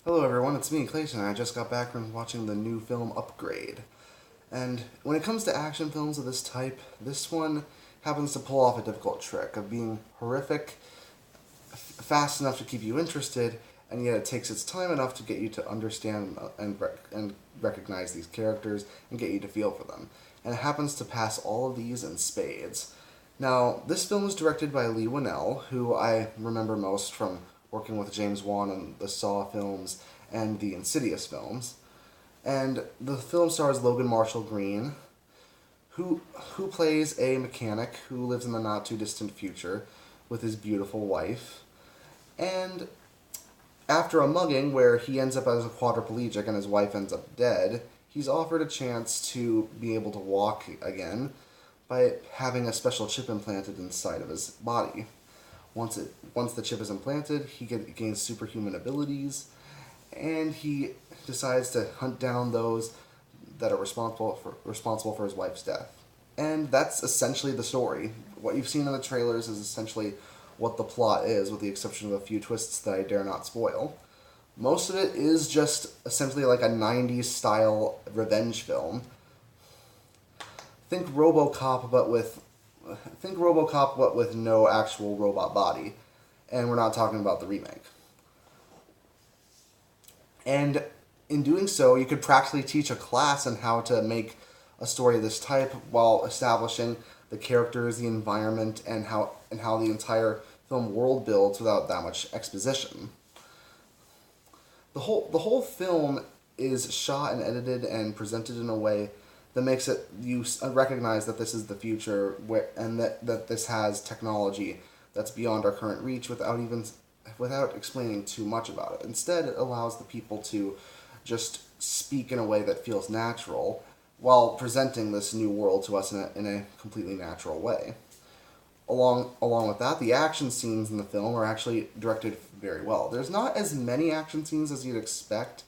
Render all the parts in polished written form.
Hello everyone, it's me, Clayton. I just got back from watching the new film Upgrade. And when it comes to action films of this type, this one happens to pull off a difficult trick of being horrific, fast enough to keep you interested, and yet it takes its time enough to get you to understand and recognize these characters and get you to feel for them. And it happens to pass all of these in spades. Now, this film was directed by Leigh Whannell, who I remember most from working with James Wan in the Saw films and the Insidious films. And the film stars Logan Marshall Green, who plays a mechanic who lives in the not too distant future with his beautiful wife. And after a mugging where he ends up as a quadriplegic and his wife ends up dead, he's offered a chance to be able to walk again by having a special chip implanted inside of his body. Once the chip is implanted, he gains superhuman abilities, and he decides to hunt down those that are responsible for his wife's death. And that's essentially the story. What you've seen in the trailers is essentially what the plot is, with the exception of a few twists that I dare not spoil. Most of it is just essentially like a 90s style revenge film. Think RoboCop, but with no actual robot body. And we're not talking about the remake. And in doing so, you could practically teach a class on how to make a story of this type while establishing the characters, the environment, and how the entire film world builds without that much exposition. The whole film is shot and edited and presented in a way that makes it you recognize that this is the future, and that this has technology that's beyond our current reach without explaining too much about it. Instead, it allows the people to just speak in a way that feels natural while presenting this new world to us in a completely natural way. Along with that, the action scenes in the film are actually directed very well. There's not as many action scenes as you'd expect.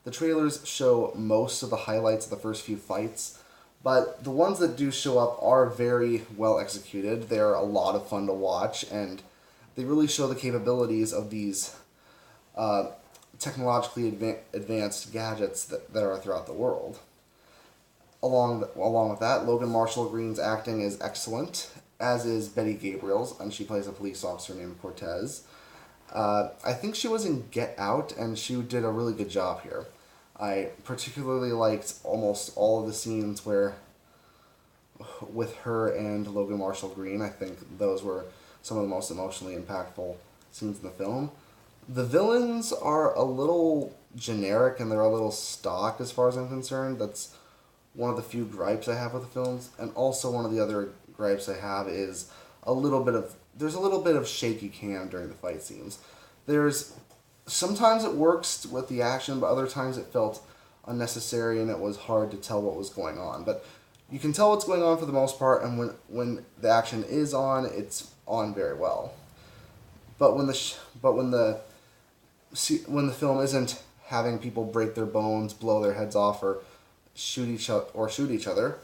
The trailers show most of the highlights of the first few fights, but the ones that do show up are very well executed. They're a lot of fun to watch, and they really show the capabilities of these technologically advanced gadgets that are throughout the world. Along with that, Logan Marshall Green's acting is excellent, as is Betty Gabriel's, and she plays a police officer named Cortez. I think she was in Get Out, and she did a really good job here. I particularly liked almost all of the scenes with her and Logan Marshall Green. I think those were some of the most emotionally impactful scenes in the film. The villains are a little generic and they're a little stock as far as I'm concerned. That's one of the few gripes I have with the films. And also one of the other gripes I have is there's a little bit of shaky cam during the fight scenes. Sometimes it works with the action, but other times it felt unnecessary and it was hard to tell what was going on. But you can tell what's going on for the most part, and when the action is on, it's on very well. But when the film isn't having people break their bones, blow their heads off, or shoot each other,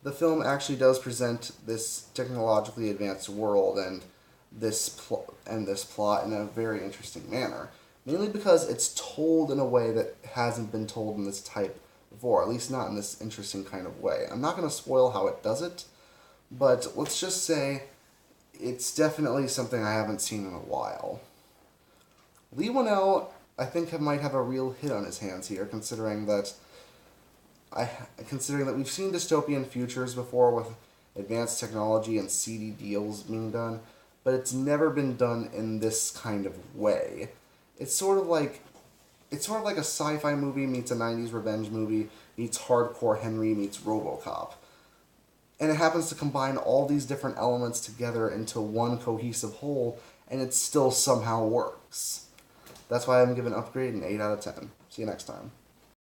the film actually does present this technologically advanced world and this plot in a very interesting manner. Mainly because it's told in a way that hasn't been told in this type before, at least not in this interesting kind of way. I'm not going to spoil how it does it, but let's just say it's definitely something I haven't seen in a while. Leigh Whannell, I think, might have a real hit on his hands here, considering that we've seen dystopian futures before with advanced technology and seedy deals being done, but it's never been done in this kind of way. It's sort of like a sci-fi movie meets a 90s revenge movie meets Hardcore Henry meets RoboCop. And it happens to combine all these different elements together into one cohesive whole, and it still somehow works. That's why I'm giving Upgrade an 8 out of 10. See you next time.